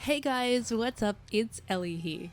Hey guys, what's up? It's Ellie here.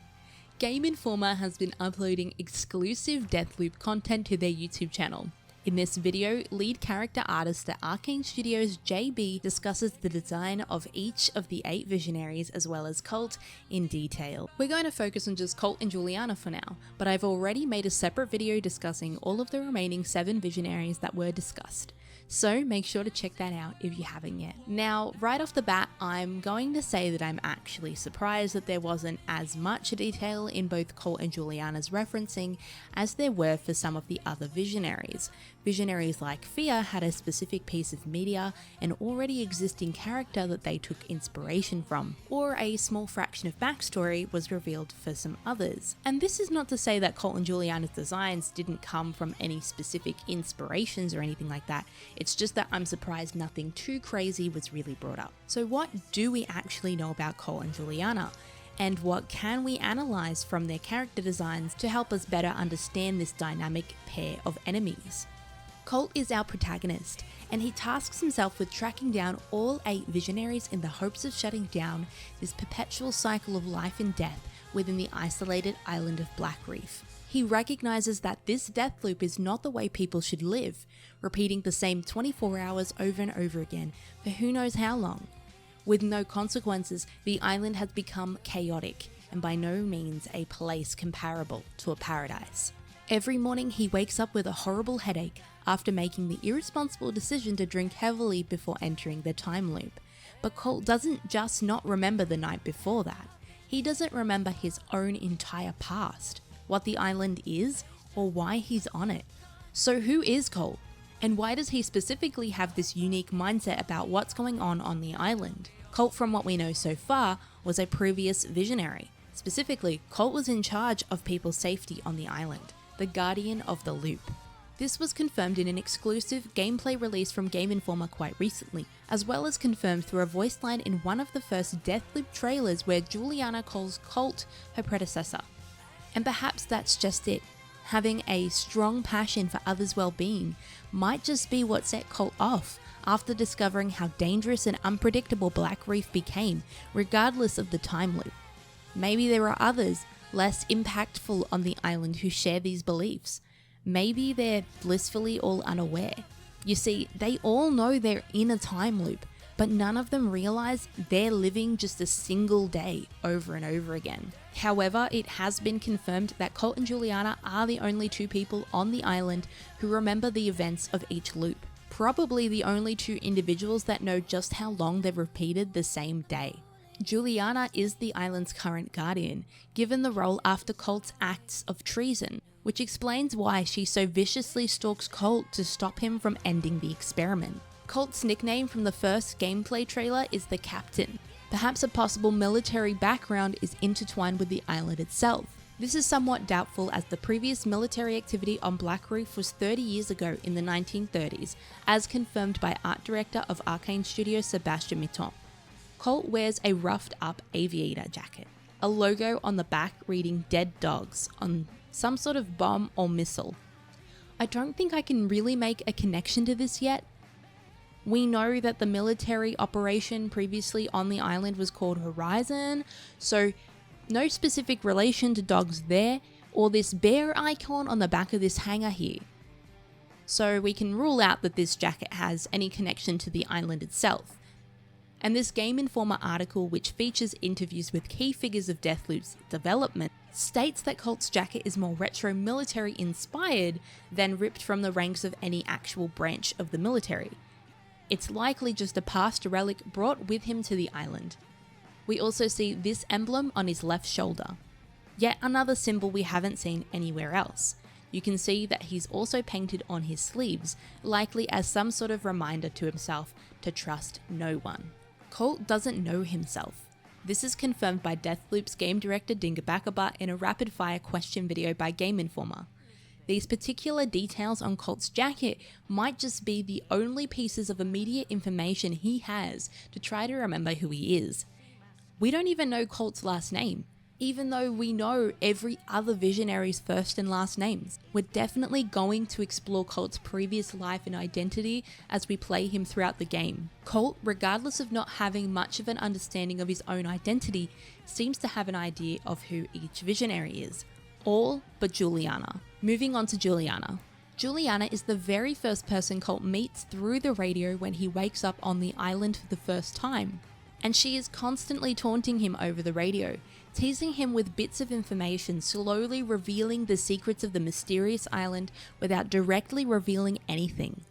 Game Informer has been uploading exclusive Deathloop content to their YouTube channel. In this video, lead character artist at Arcane Studios JB discusses the design of each of the 8 visionaries as well as Colt in detail. We're going to focus on just Colt and Julianna for now, but I've already made a separate video discussing all of the remaining 7 visionaries that were discussed. So make sure to check that out if you haven't yet. Now, right off the bat, I'm going to say that I'm actually surprised that there wasn't as much detail in both Colt and Julianna's referencing as there were for some of the other visionaries. Visionaries like FJØRA had a specific piece of media, an already existing character that they took inspiration from, or a small fraction of backstory was revealed for some others. And this is not to say that Colt and Julianna's designs didn't come from any specific inspirations or anything like that. It's just that I'm surprised nothing too crazy was really brought up. So what do we actually know about Colt and Julianna? And what can we analyze from their character designs to help us better understand this dynamic pair of enemies? Colt is our protagonist, and he tasks himself with tracking down all 8 visionaries in the hopes of shutting down this perpetual cycle of life and death within the isolated island of Blackreef. He recognizes that this death loop is not the way people should live, repeating the same 24 hours over and over again for who knows how long. With no consequences, the island has become chaotic, and by no means a place comparable to a paradise. Every morning he wakes up with a horrible headache after making the irresponsible decision to drink heavily before entering the time loop. But Colt doesn't just not remember the night before that. He doesn't remember his own entire past, what the island is, or why he's on it. So who is Colt? And why does he specifically have this unique mindset about what's going on the island? Colt, from what we know so far, was a previous visionary. Specifically, Colt was in charge of people's safety on the island, the guardian of the loop. This was confirmed in an exclusive gameplay release from Game Informer quite recently, as well as confirmed through a voice line in one of the first Deathloop trailers where Julianna calls Colt her predecessor. And perhaps that's just it. Having a strong passion for others' well-being might just be what set Colt off after discovering how dangerous and unpredictable Blackreef became, regardless of the time loop. Maybe there are others less impactful on the island who share these beliefs. Maybe they're blissfully all unaware. You see, they all know they're in a time loop, but none of them realize they're living just a single day over and over again. However, it has been confirmed that Colt and Julianna are the only 2 people on the island who remember the events of each loop. Probably the only 2 individuals that know just how long they've repeated the same day. Julianna is the island's current guardian, given the role after Colt's acts of treason, which explains why she so viciously stalks Colt to stop him from ending the experiment. Colt's nickname from the first gameplay trailer is the Captain. Perhaps a possible military background is intertwined with the island itself. This is somewhat doubtful as the previous military activity on Blackreef was 30 years ago in the 1930s, as confirmed by art director of Arcane Studios Sebastian Mitton. Colt wears a roughed up aviator jacket, a logo on the back reading Dead Dogs on some sort of bomb or missile. I don't think I can really make a connection to this yet. We know that the military operation previously on the island was called Horizon, so no specific relation to dogs there, or this bear icon on the back of this hangar here. So we can rule out that this jacket has any connection to the island itself. And this Game Informer article, which features interviews with key figures of Deathloop's development, states that Colt's jacket is more retro military inspired than ripped from the ranks of any actual branch of the military. It's likely just a past relic brought with him to the island. We also see this emblem on his left shoulder. Yet another symbol we haven't seen anywhere else. You can see that he's also painted on his sleeves, likely as some sort of reminder to himself to trust no one. Colt doesn't know himself. This is confirmed by Deathloop's game director Dinga in a rapid-fire question video by Game Informer. These particular details on Colt's jacket might just be the only pieces of immediate information he has to try to remember who he is. We don't even know Colt's last name. even though we know every other visionary's first and last names. We're definitely going to explore Colt's previous life and identity as we play him throughout the game. Colt, regardless of not having much of an understanding of his own identity, seems to have an idea of who each visionary is. All but Julianna. Moving on to Julianna. Julianna is the very first person Colt meets through the radio when he wakes up on the island for the first time. And she is constantly taunting him over the radio, teasing him with bits of information, slowly revealing the secrets of the mysterious island without directly revealing anything.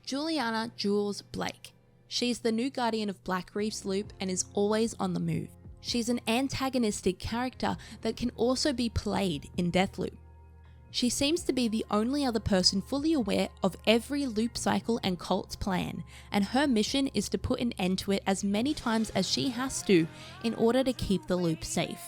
Julianna Jules Blake. She's the new guardian of Blackreef's loop and is always on the move. She's an antagonistic character that can also be played in Deathloop. She seems to be the only other person fully aware of every loop cycle and Colt's plan, and her mission is to put an end to it as many times as she has to in order to keep the loop safe.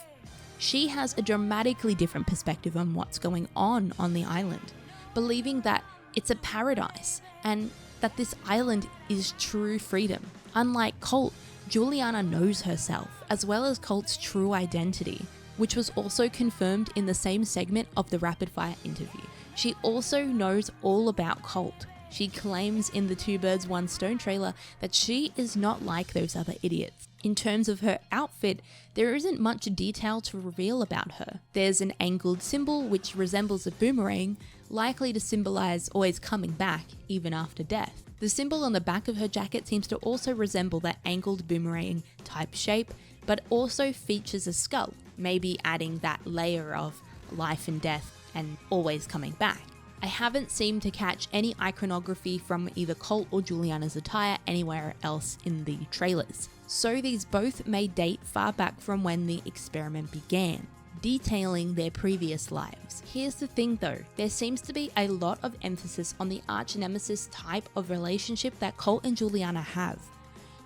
She has a dramatically different perspective on what's going on the island, believing that it's a paradise and that this island is true freedom. Unlike Colt, Julianna knows herself as well as Colt's true identity, which was also confirmed in the same segment of the rapid fire interview. She also knows all about Colt. She claims in the Two Birds One Stone trailer that she is not like those other idiots. In terms of her outfit, there isn't much detail to reveal about her. There's an angled symbol which resembles a boomerang, likely to symbolize always coming back, even after death. The symbol on the back of her jacket seems to also resemble that angled boomerang type shape, but also features a skull, maybe adding that layer of life and death and always coming back. I haven't seemed to catch any iconography from either Colt or Julianna's attire anywhere else in the trailers, so these both may date far back from when the experiment began, detailing their previous lives. Here's the thing though, there seems to be a lot of emphasis on the arch-nemesis type of relationship that Colt and Julianna have.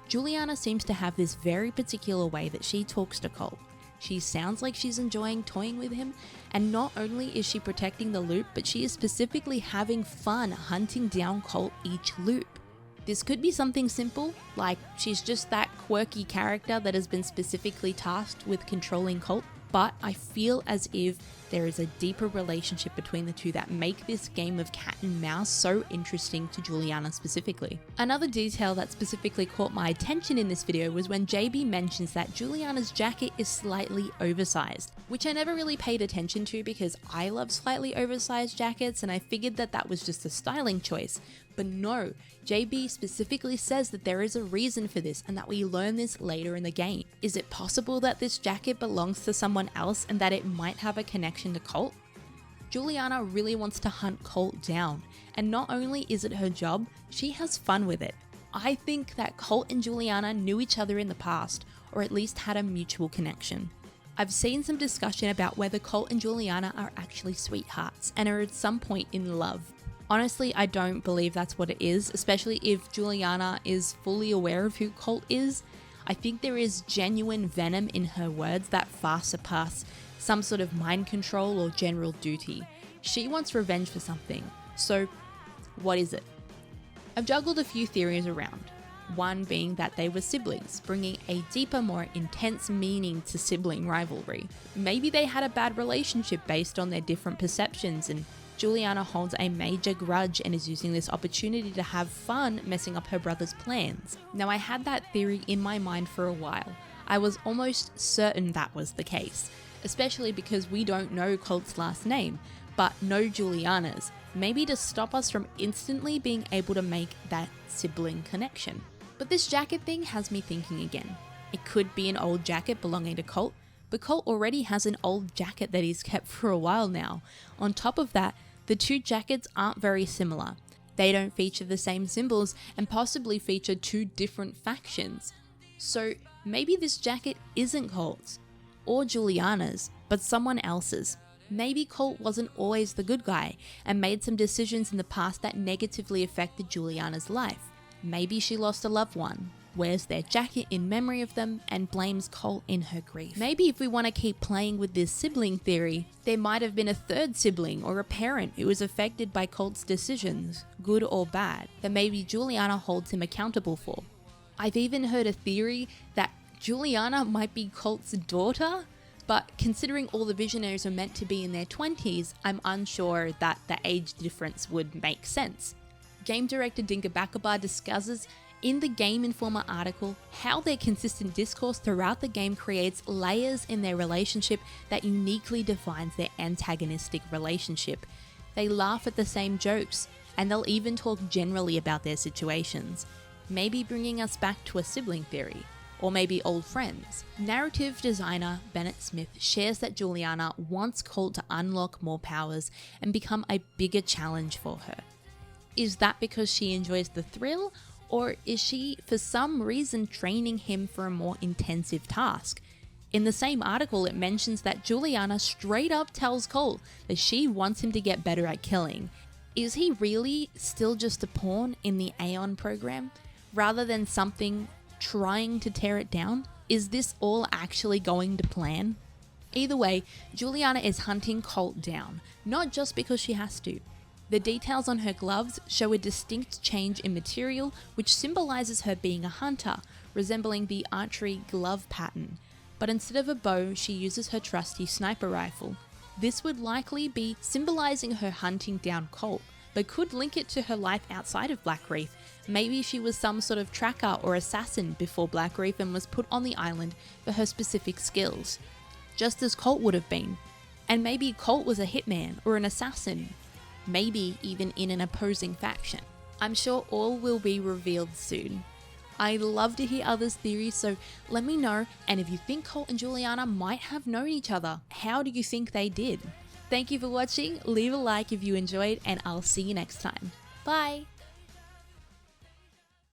Julianna seems to have this very particular way that she talks to Colt. She sounds like she's enjoying toying with him, and not only is she protecting the loop, but she is specifically having fun hunting down Colt each loop. This could be something simple, like she's just that quirky character that has been specifically tasked with controlling Colt, but I feel as if there is a deeper relationship between the two that make this game of cat and mouse so interesting to Julianna specifically. Another detail that specifically caught my attention in this video was when JB mentions that Julianna's jacket is slightly oversized, which I never really paid attention to because I love slightly oversized jackets and I figured that that was just a styling choice. But no, JB specifically says that there is a reason for this and that we learn this later in the game. Is it possible that this jacket belongs to someone else and that it might have a connection to Colt? Julianna really wants to hunt Colt down, and not only is it her job, she has fun with it. I think that Colt and Julianna knew each other in the past, or at least had a mutual connection. I've seen some discussion about whether Colt and Julianna are actually sweethearts and are at some point in love. Honestly, I don't believe that's what it is, especially if Julianna is fully aware of who Colt is. I think there is genuine venom in her words that far surpass some sort of mind control or general duty. She wants revenge for something. So, what is it? I've juggled a few theories around. One being that they were siblings, bringing a deeper, more intense meaning to sibling rivalry. Maybe they had a bad relationship based on their different perceptions, and Julianna holds a major grudge and is using this opportunity to have fun messing up her brother's plans. Now, I had that theory in my mind for a while. I was almost certain that was the case, especially because we don't know Colt's last name, but know Julianna's, maybe to stop us from instantly being able to make that sibling connection. But this jacket thing has me thinking again. It could be an old jacket belonging to Colt, but Colt already has an old jacket that he's kept for a while now. On top of that, the two jackets aren't very similar. They don't feature the same symbols and possibly feature two different factions. So maybe this jacket isn't Colt's or Julianna's, but someone else's. Maybe Colt wasn't always the good guy and made some decisions in the past that negatively affected Julianna's life. Maybe she lost a loved one, wears their jacket in memory of them, and blames Colt in her grief. Maybe if we want to keep playing with this sibling theory, there might have been a third sibling or a parent who was affected by Colt's decisions, good or bad, that maybe Julianna holds him accountable for. I've even heard a theory that Julianna might be Colt's daughter, but considering all the visionaries are meant to be in their 20s, I'm unsure that the age difference would make sense. Game director Dinka Bakabar discusses in the Game Informer article how their consistent discourse throughout the game creates layers in their relationship that uniquely defines their antagonistic relationship. They laugh at the same jokes, and they'll even talk generally about their situations, maybe bringing us back to a sibling theory, or maybe old friends. Narrative designer Bennett Smith shares that Julianna wants Colt to unlock more powers and become a bigger challenge for her. Is that because she enjoys the thrill, or is she for some reason training him for a more intensive task? In the same article, it mentions that Julianna straight up tells Colt that she wants him to get better at killing. Is he really still just a pawn in the Aeon program, rather than something trying to tear it down? Is this all actually going to plan? Either way, Julianna is hunting Colt down, not just because she has to. The details on her gloves show a distinct change in material, which symbolizes her being a hunter, resembling the archery glove pattern. But instead of a bow, she uses her trusty sniper rifle. This would likely be symbolizing her hunting down Colt, but could link it to her life outside of Blackreef. Maybe she was some sort of tracker or assassin before Blackreef and was put on the island for her specific skills, just as Colt would have been. And maybe Colt was a hitman or an assassin, maybe even in an opposing faction. I'm sure all will be revealed soon. I'd love to hear others' theories, so let me know, and if you think Colt and Julianna might have known each other, how do you think they did? Thank you for watching, leave a like if you enjoyed, and I'll see you next time. Bye!